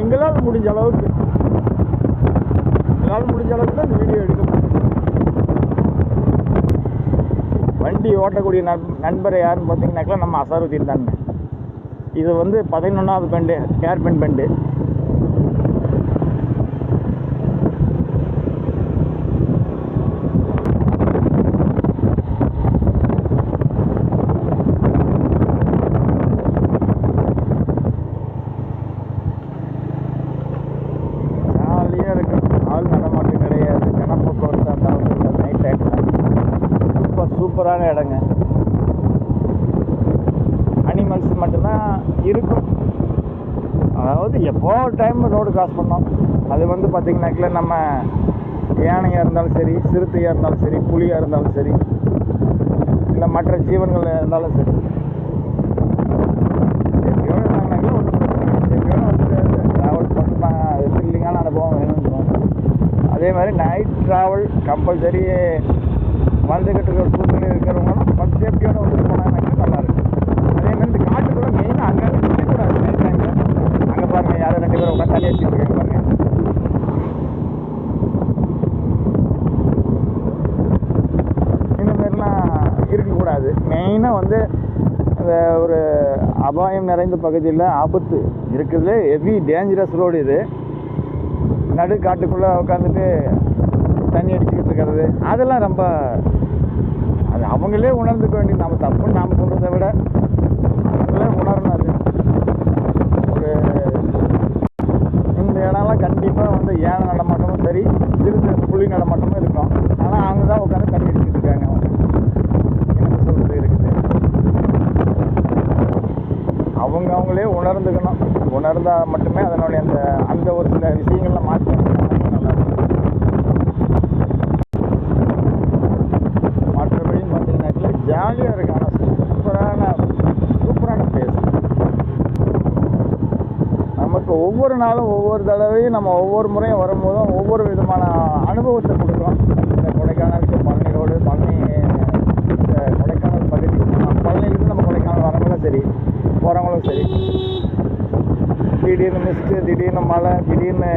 எங்களால் முடிஞ்ச அளவுக்கு தான் இந்த வீடியோ எடுக்க முடியும். வண்டி ஓட்டக்கூடிய நண்பரை யாருன்னு பார்த்தீங்கன்னாக்கா நம்ம அசாருதீன் தாங்க. இது வந்து 11வது பெண்டு, கேர்பின் பெண்டு. சூப்பரான இடங்க. அனிமல்ஸ் மட்டும்தான் இருக்கும். அதாவது எப்போ டைம் ரோடு கிராஸ் பண்ணோம். அது வந்து பார்த்திங்கனாக்கில் நம்ம யானையாக இருந்தாலும் சரி, சிறுத்தையாக இருந்தாலும் சரி, புலியாக இருந்தாலும் சரி, இல்லை மற்ற ஜீவன்கள் இருந்தாலும் சரி, சேஃப்டியோடு இருந்தாங்கனாக்கில் ஒன்றும் பிரச்சனை இல்லை. சேஃப்டியோடு வந்து ட்ராவல் பண்ணால் அது த்ரில்லிங்கான அனுபவம் வேணும்னு. அதே மாதிரி நைட் ட்ராவல் கம்பல்சரி வந்துக்கிட்டு இருக்கிற சூழ்நிலை இருக்கிறவங்களும் கொஞ்சம் சேஃப்டியோடு வந்துட்டு போனாங்கன்னாக்கா நல்லாயிருக்கும். அதேமாதிரி இந்த காட்டுக்குள்ளே மெயினாக அங்கே நிற்கக்கூடாது. நைட் டைமில் அங்கே பாருங்கள், யாரும் 2 பேரும் உட்காந்து தண்ணி அடிச்சுட்டு இருக்காங்க பாருங்கள். இந்த மாதிரிலாம் இருக்கக்கூடாது. மெயினாக வந்து அந்த ஒரு அபாயம் நிறைந்த பகுதியில் ஆபத்து இருக்குது. ஹெவி டேஞ்சரஸ் ரோடு இது. நடு காட்டுக்குள்ளே உட்காந்துட்டு தண்ணி அடிச்சுக்கிட்டு இருக்கிறது அதெல்லாம் ரொம்ப அது அவங்களே உணர்ந்துக்க வேண்டியது. நம்ம தப்புன்னு நாம் சொல்கிறத விட அவங்களே உணரணும். அது ஒரு இந்த இடம்லாம் கண்டிப்பாக வந்து யானை நடமாட்டமும் சரி, சிறுத்தை புலி நடமாட்டமும் இருக்கும். ஆனால் அவங்க தான் உட்காந்து தண்ணி அடிச்சுட்டு இருக்காங்க. என்ன சொல்கிறது இருக்குது, அவங்களே உணர்ந்துக்கணும். உணர்ந்தால் மட்டுமே அதனுடைய அந்த ஒரு சில விஷயங்கள்லாம் மாற்றணும். ஜாலியாக இருக்கு. ஆனால் சூப்பரான பிளேஸ். நமக்கு ஒவ்வொரு நாளும் ஒவ்வொரு தடவையும் நம்ம ஒவ்வொரு முறையும் வரும்போதும் ஒவ்வொரு விதமான அனுபவத்தை கொடுக்கும். இந்த கொடைக்கானலுக்கு பழனி ரோடு, பழனி இந்த கொடைக்கானல் பகுதி, பழனிலேருந்து நம்ம கொடைக்கானல் வரவங்களும் சரி, போகிறவங்களும் சரி, திடீர்னு மிஸ்ட்டு, திடீர்னு மழை, திடீர்னு